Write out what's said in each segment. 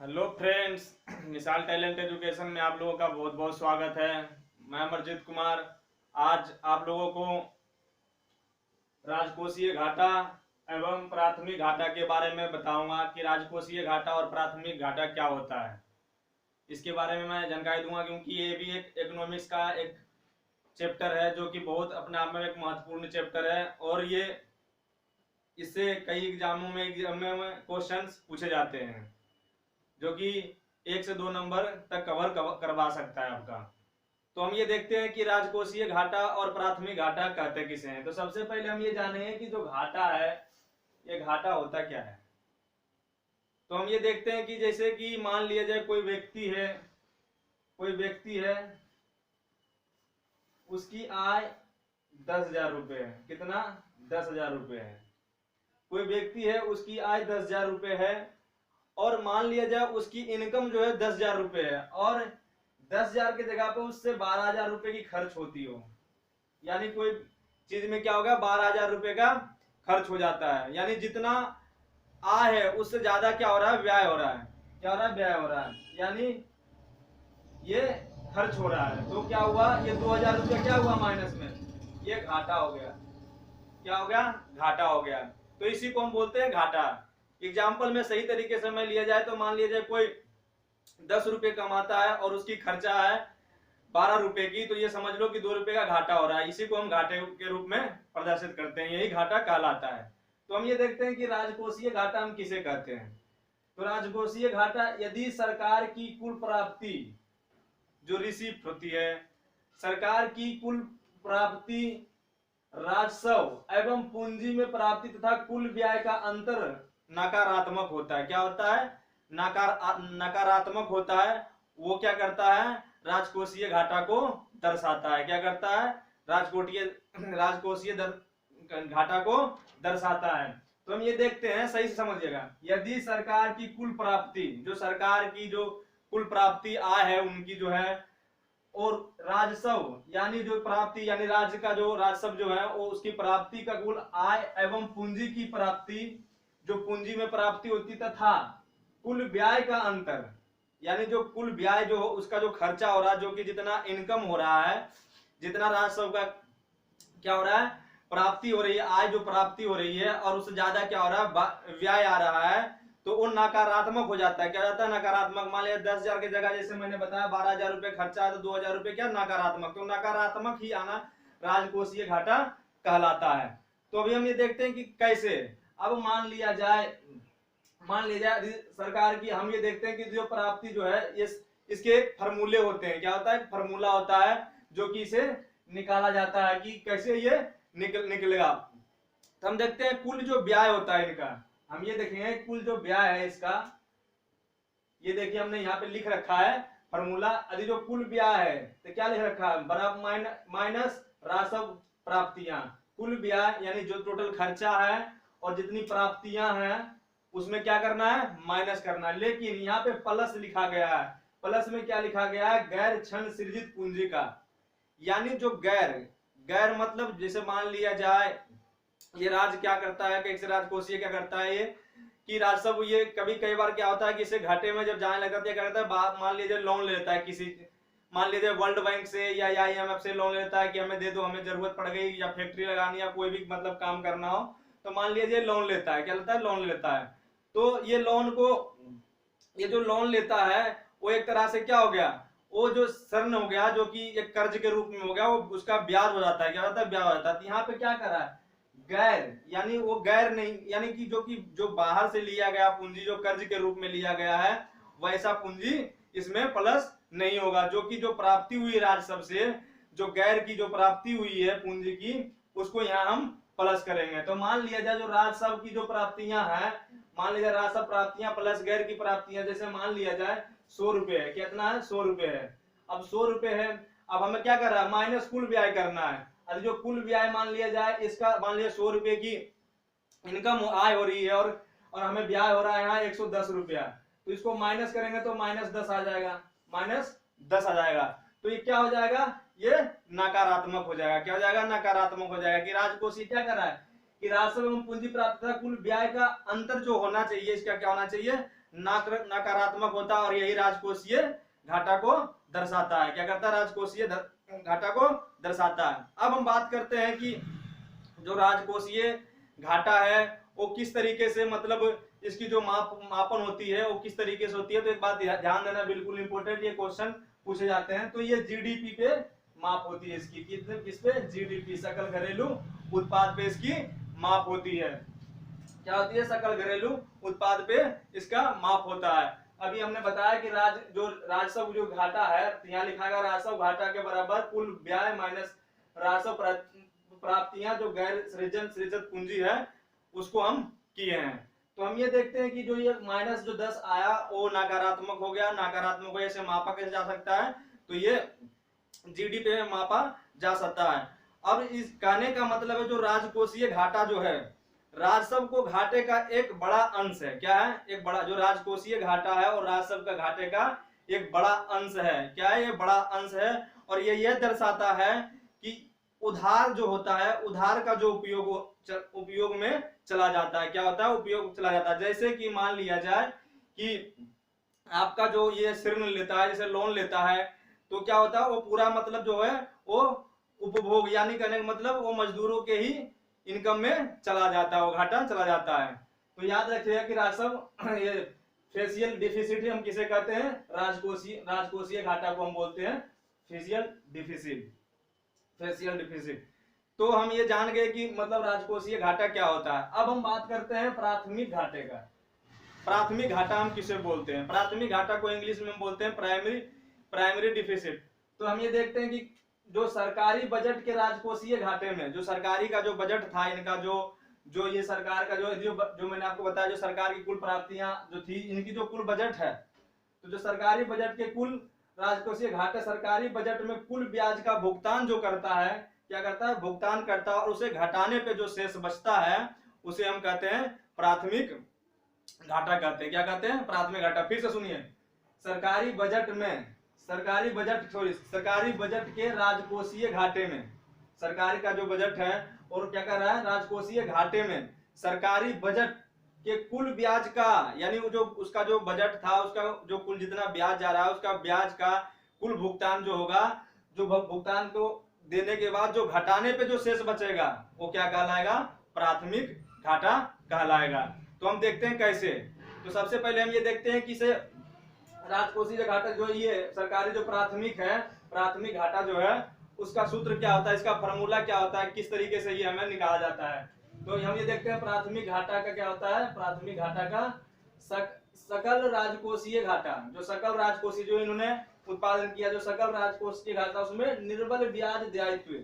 Hello friends, मिसाल talent education में आप लोगों का बहुत बहुत स्वागत है। मैं अमरजीत कुमार आज आप लोगों को राजकोषीय घाटा एवं प्राथमिक घाटा के बारे में बताऊंगा कि राजकोषीय घाटा और प्राथमिक घाटा क्या होता है। इसके बारे में मैं जानकारी दूंगा क्योंकि ये भी एक इकोनॉमिक्स का एक चैप्टर है जो कि बहुत अपने आप में एक महत्वपूर्ण चैप्टर है और ये इससे कई एग्जामों में क्वेश्चंस पूछे जाते हैं जो कि 1 से 2 नंबर तक कवर करवा सकता है आपका। तो हम ये देखते हैं कि राजकोषीय घाटा और प्राथमिक घाटा कहते किसे हैं। तो सबसे पहले हम ये जाने हैं कि जो घाटा है ये घाटा होता क्या है। तो हम ये देखते हैं कि जैसे कि मान लिया जाए कोई व्यक्ति है उसकी आय 10,000 रुपये है। कितना? 10,000 रुपये है। कोई व्यक्ति है उसकी आय 10,000 रुपये है और मान लिया जाए उसकी इनकम जो है 10,000 रुपये है और 10,000 की जगह पे उससे 12,000 रुपये की खर्च होती हो, यानी कोई चीज में क्या होगा 12,000 रुपये का खर्च हो जाता है, यानी जितना आय है उससे ज्यादा क्या हो रहा है, व्यय हो रहा है। क्या हो रहा है? व्यय हो रहा है, यानी ये खर्च हो रहा है। तो क्या हुआ, ये 2,000 रुपये क्या हुआ माइनस में, ये घाटा हो गया। क्या हो गया? घाटा हो गया। तो इसी को हम बोलते हैं घाटा। एग्जाम्पल में सही तरीके से मैं लिया जाए तो मान लिया जाए कोई 10 रुपये कमाता है और उसकी खर्चा है 12 रुपए की, तो ये समझ लो कि 2 रुपए का घाटा हो रहा है। इसी को हम घाटे के रूप में प्रदर्शित करते हैं, यही घाटा कहलाता है। तो हम ये देखते हैं कि राजकोषीय घाटा हम किसे कहते हैं। तो राजकोषीय घाटा यदि सरकार की कुल प्राप्ति जो रिसीप्ट होती है, सरकार की कुल प्राप्ति, राजस्व एवं पूंजी में प्राप्ति तथा कुल व्यय का अंतर नकारात्मक होता है। क्या होता है? नकारात्मक होता है। वो क्या करता है? राजकोषीय घाटा को दर्शाता है। क्या करता है? राजकोषीय घाटा को दर्शाता है। तो हम ये देखते हैं, सही से समझिएगा। यदि सरकार की कुल प्राप्ति, जो सरकार की जो कुल प्राप्ति आय है उनकी जो है, और राजस्व यानी जो प्राप्ति यानी राज्य का जो राजस्व जो है वो उसकी प्राप्ति का कुल आय एवं पूंजी की प्राप्ति, जो पूंजी में प्राप्ति होती तथा कुल व्यय का अंतर, यानी जो कुल व्यय जो उसका जो खर्चा हो रहा है, जो कि जितना इनकम हो रहा है, जितना राजस्व का क्या हो रहा है, प्राप्ति हो रही है, आय जो प्राप्ति हो रही है और उससे ज्यादा क्या हो रहा है, व्यय आ रहा है, तो वो नकारात्मक हो जाता है। क्या जाता है? नकारात्मक। मान लिया 10,000 की जगह जैसे मैंने बताया 12,000 रुपये खर्चा है तो 2,000 रुपये क्या नकारात्मक, तो नकारात्मक ही आना राजकोषीय घाटा कहलाता है। तो अभी हम ये देखते हैं कि कैसे। अब मान लिया जाए सरकार की, हम ये देखते हैं कि जो प्राप्ति जो है इसके फॉर्मूले होते हैं। क्या होता है? फॉर्मूला होता है जो कि इसे निकाला जाता है कि कैसे ये निकलेगा। तो हम देखते हैं कुल जो व्यय होता है इनका, हम ये देखेंगे कुल जो व्यय है इसका, ये देखिए हमने यहाँ पे लिख रखा है फॉर्मूला। यदि जो कुल व्यय है तो क्या लिख रखा है, बराबर माइनस राजस्व प्राप्तियां। कुल व्यय यानी जो टोटल खर्चा है और जितनी प्राप्तियां हैं उसमें क्या करना है, माइनस करना है। लेकिन यहाँ पे प्लस लिखा गया है। प्लस में क्या लिखा गया है, गैर क्षण सृजित पूंजी का, यानी जो गैर मतलब जैसे मान लिया जाए ये राज क्या करता है कि राजकोषीय क्या करता है ये कि राजस्व, ये कई बार क्या होता है कि इसे घाटे में जब जाने लगता है क्या करता है, मान लीजिए लोन ले लेता है किसी, मान लीजिए वर्ल्ड बैंक से या IMF से लोन लेता है कि हमें दे दो, हमें जरूरत पड़ गई या फैक्ट्री लगानी या कोई भी मतलब काम करना हो, तो मान लीजिए लोन लेता है। क्या लेता है? लोन लेता है। तो ये जो लोन लेता है वो एक तरह से क्या हो गया, वो जो ऋण हो गया जो कि एक कर्ज के रूप में हो गया, वो उसका ब्याज हो जाता है। क्या होता है? ब्याज हो जाता है। तो यहाँ पे क्या करा है, गैर, यानी वो गैर नहीं, यानी कि जो बाहर से लिया गया पूंजी जो कर्ज के रूप में लिया गया है वैसा पूंजी इसमें प्लस नहीं होगा। जो कि जो प्राप्ति हुई राजस्व से, जो गैर की जो प्राप्ति हुई है पूंजी की, उसको यहाँ हम प्लस करेंगे। तो मान लिया जाए जो राजस्व की जो प्राप्तियां हैं, मान लिया राजस्व प्राप्तियां प्लस गैर की प्राप्तियां, जैसे मान लिया जाए 100 रुपए है। कितना है? 100 रुपए है। अब 100 रुपए है, अब हमें क्या कर रहा है, माइनस कुल व्यय करना है। अब जो कुल व्यय मान लिया जाए इसका, मान लिया 100 रुपए की इनकम आय हो रही है और हमें ब्याज हो रहा है यहाँ 110 रुपया, तो इसको माइनस करेंगे तो -10 आ जाएगा, -10 आ जाएगा। तो ये क्या हो जाएगा, ये नकारात्मक हो जाएगा। क्या हो जाएगा? नकारात्मक हो जाएगा कि राजकोषीय क्या कर रहा है, कि राजस्व एवं पूंजी प्राप्ति तथा कुल व्यय का अंतर जो होना चाहिए, इसका क्या होना चाहिए, नकारात्मक होता है, और यही राजकोषीय घाटा को दर्शाता है। क्या करता है, राजकोषीय घाटा को दर्शाता है। अब हम बात करते हैं कि जो राजकोषीय घाटा है वो किस तरीके से, मतलब इसकी जो मापन होती है वो किस तरीके से होती है। तो एक बात ध्यान देना बिल्कुल इंपॉर्टेंट, ये क्वेश्चन पूछे जाते हैं। तो ये जीडीपी पे माप होती है इसकी, कितने, किस पे, जीडीपी, सकल घरेलू उत्पाद पे इसकी माप होती है। क्या होती है, सकल घरेलू उत्पाद पे इसका माप होता है। अभी हमने बताया कि राजस्व जो घाटा है, यहाँ लिखा गया राजस्व घाटा के बराबर कुल व्यय माइनस राजस्व प्राप्तियां जो गैर सृजित पूंजी है उसको हम किए हैं। तो हम ये देखते हैं कि जो ये माइनस जो 10 आया वो नकारात्मक हो गया। नकारात्मक को ऐसे मापा कैसे जा सकता है, तो ये जीडीपी में मापा जा सकता है। अब इस कहने का मतलब है जो राजकोषीय घाटा जो है, राजस्व को घाटे का एक बड़ा अंश है। क्या है, एक बड़ा, जो राजकोषीय घाटा है और राजस्व का घाटे का एक बड़ा अंश है। क्या है, ये बड़ा अंश है। और ये यह दर्शाता है कि उधार जो होता है, उधार का जो उपयोग में चला जाता है। क्या होता है, उपयोग चला जाता है। जैसे कि मान लिया जाए कि आपका जो ये ऋण लेता है, जैसे लोन लेता है, तो क्या होता है, वो पूरा मतलब जो है वो उपभोग, यानी कहने का मतलब वो मजदूरों के ही इनकम में चला जाता है, वो घाटा चला जाता है। तो याद रखिएगा कि राजस्व ये फेशियल डिफिसिट हम किसे कहते हैं, राजकोषीय घाटा को हम बोलते हैं फेशियल डिफिसिट। तो हम ये जान गए कि मतलब राजकोषीय घाटा क्या होता है। अब हम बात करते हैं प्राथमिक घाटे का। प्राथमिक घाटा हम किसे बोलते हैं, प्राथमिक घाटा को इंग्लिश में हम बोलते हैं प्राइमरी डिफिसिट। तो हम ये देखते हैं कि जो सरकारी बजट के राजकोषीय घाटे में, जो सरकारी का जो बजट था इनका, जो ये सरकार का जो मैंने आपको बताया, जो सरकार की कुल प्राप्तियां जो थी, इनकी जो कुल बजट है, तो जो सरकारी बजट के कुल राजकोषीय घाटे, सरकारी बजट में कुल ब्याज का भुगतान जो करता है, क्या करता है, भुगतान करता है, और उसे घटाने पे जो शेष बचता है उसे हम कहते हैं प्राथमिक घाटा कहते हैं। क्या कहते हैं, प्राथमिक घाटा। फिर से सुनिए, सरकारी बजट के राजकोषीय घाटे में, सरकारी का जो बजट है और क्या कर रहा है, राजकोषीय घाटे में सरकारी बजट के कुल ब्याज का, यानी वो जो उसका जो बजट था, उसका जो कुल जितना ब्याज जा रहा है, उसका ब्याज का कुल भुगतान जो होगा, जो भुगतान को देने के बाद जो घटाने पे जो शेष बचेगा वो क्या कहलाएगा, प्राथमिक घाटा कहलाएगा। तो हम देखते हैं कैसे। तो सबसे पहले हम ये देखते हैं कि इसे राजकोषीय घाटा जो ये सरकारी जो प्राथमिक है, प्राथमिक घाटा जो है उसका सूत्र क्या होता है, इसका फॉर्मूला क्या होता है, किस तरीके से ये हमें निकाला जाता है। तो हम ये देखते हैं प्राथमिक घाटा का क्या होता है, प्राथमिक घाटा का सकल राजकोषीय घाटा, जो सकल राजकोषीय जो इन्होंने उत्पादन किया, जो सकल राजकोषीय घाटा, उसमें निर्बल ब्याज दायित्व,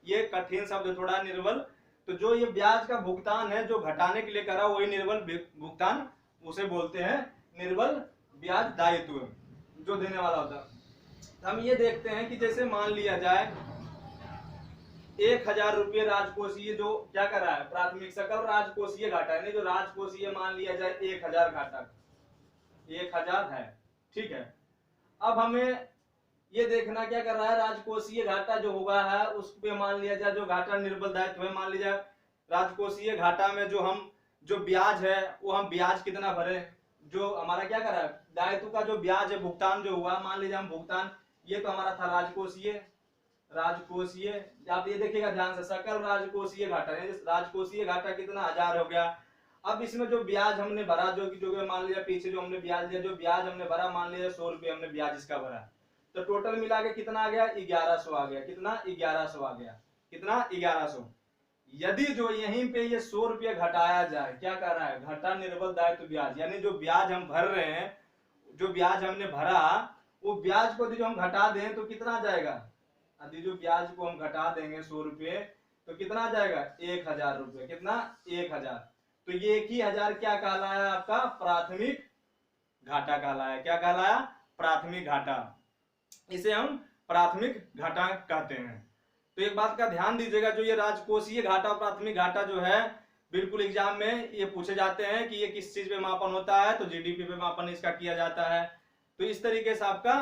ये कठिन शब्द थोड़ा, निर्बल, तो जो ये ब्याज का भुगतान है जो घटाने के लिए करा, वही निर्बल भुगतान, उसे बोलते हैं निर्बल ब्याज दायित्व जो देने वाला होता है। हम ये देखते हैं कि जैसे मान लिया जाए 1000 रुपये राजकोषीय जो क्या कर रहा है, प्राथमिक सकल राजकोषीय घाटा, यानी जो राजकोषीय मान लिया जाए 1000 घाटा, 1000 है, ठीक है। अब हमें ये देखना क्या कर रहा है, राजकोषीय घाटा जो होगा है उस पे मान लिया जाए जो घाटा निर्बल दायित्व है, मान लीजिए राजकोषीय घाटा में जो ब्याज है वो हम ब्याज कितना भरे, जो हमारा क्या कर रहा है, दायित्व का जो ब्याज है, भुगतान जो हुआ, मान लीजिए हम भुगतान, ये तो हमारा था राजकोषीय, आप ये देखिएगा ध्यान से, सकल राजकोषीय घाटा, राजकोषीय घाटा कितना 1000 हो गया। अब इसमें जो ब्याज हमने भरा, जो मान लिया पीछे जो हमने ब्याज लिया, जो ब्याज हमने भरा, मान लिया 100 रुपये हमने ब्याज इसका भरा, तो टोटल मिला के कितना आ गया, 1100 आ गया। कितना, 1100 आ गया। कितना, 1100। यदि जो यहीं पे ये 100 रुपये घटाया जाए, क्या कर रहा है, घटा निर्बल दायित्व ब्याज, यानी जो ब्याज हम भर रहे हैं, जो ब्याज हमने भरा, वो ब्याज को जो हम घटा दें तो कितना आ जाएगा, यदि जो ब्याज को हम घटा देंगे 100 रुपये तो कितना आ जाएगा, 1000 रुपये। कितना, 1000। तो ये 1000 क्या कहलाया, आपका प्राथमिक घाटा कहलाया। क्या कहलाया, प्राथमिक घाटा, इसे हम प्राथमिक घाटा कहते हैं। तो एक बात का ध्यान दीजिएगा, जो ये राजकोषीय घाटा और प्राथमिक घाटा जो है, बिल्कुल एग्जाम में ये पूछे जाते हैं कि ये किस चीज पे मापन होता है, तो जीडीपी पे मापन इसका किया जाता है। तो इस तरीके से आपका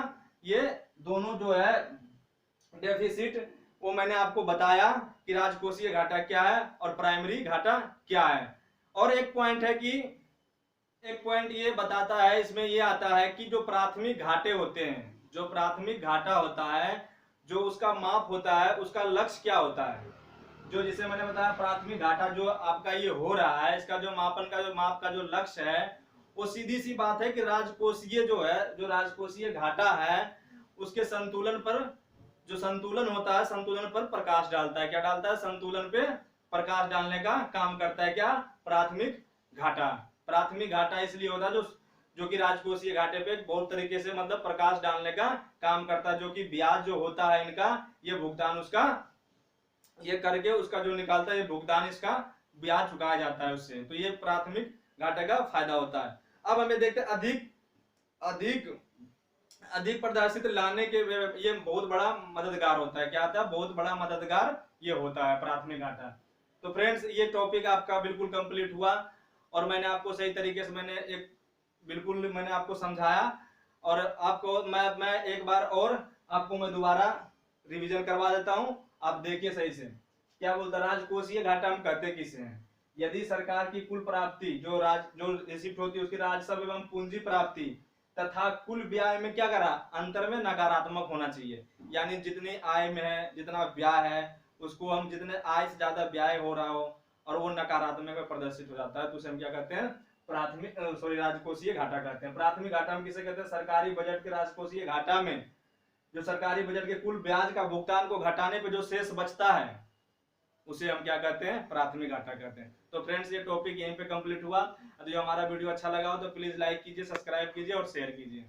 ये दोनों जो है डेफिसिट वो मैंने आपको बताया कि राजकोषीय घाटा क्या है और प्राइमरी घाटा क्या है। और एक पॉइंट है कि एक पॉइंट ये बताता है, इसमें ये आता है कि जो प्राथमिक घाटे होते हैं, जो प्राथमिक घाटा होता है, जो उसका माप होता है, उसका लक्ष्य क्या होता है। जो जिसे मैंने बताया प्राथमिक घाटा जो आपका ये हो रहा है, इसका जो मापन का जो माप का जो लक्ष्य है, वो सीधी सी बात है कि राजकोषीय जो है, जो राजकोषीय घाटा है, उसके संतुलन पर, जो संतुलन होता है, संतुलन पर प्रकाश डालता है। क्या डालता है? संतुलन पे प्रकाश डालने का काम करता है क्या? प्राथमिक घाटा। प्राथमिक घाटा इसलिए होता है जो कि राजकोषीय घाटे पे बहुत तरीके से मतलब प्रकाश डालने का काम करता है। जो कि ब्याज जो होता है इनका, ये भुगतान उसका ये करके उसका जो निकालता है, ये भुगतान इसका ब्याज चुकाया जाता है उससे। तो ये प्राथमिक घाटे का फायदा होता है। अब हमें देखते हैं अधिक प्रदर्शित लाने के, ये बहुत बड़ा मददगार होता है। क्या आता है? बहुत बड़ा मददगार ये होता है प्राथमिक घाटा। तो फ्रेंड्स, ये टॉपिक आपका बिल्कुल कंप्लीट हुआ और मैंने आपको सही तरीके से मैंने आपको समझाया। और आपको मैं एक बार और आपको मैं दोबारा रिवीजन करवा देता हूं, आप देखिए सही से। क्या बोलता? राजकोषीय घाटा हम कहते किसे हैं? यदि सरकार की कुल प्राप्ति जो रिसिप्ट होती है उसकी राजस्व एवं पूंजी प्राप्ति तथा कुल व्यय में क्या करा? अंतर में नकारात्मक होना चाहिए। यानी जितनी आय में है, जितना व्यय है, उसको हम जितने आय से ज्यादा व्यय हो रहा हो और वो नकारात्मक में प्रदर्शित हो जाता है, तो उसे हम क्या कहते हैं? राजकोषीय घाटा कहते हैं। प्राथमिक घाटा हम किसे कहते हैं? सरकारी बजट के राजकोषीय घाटा में जो सरकारी बजट के कुल ब्याज का भुगतान को घटाने पे जो शेष बचता है, उसे हम क्या कहते हैं? प्राथमिक घाटा कहते हैं। तो फ्रेंड्स, ये टॉपिक यहीं पे कंप्लीट हुआ। जो हमारा वीडियो अच्छा लगा हो तो प्लीज लाइक कीजिए, सब्सक्राइब कीजिए और शेयर कीजिए।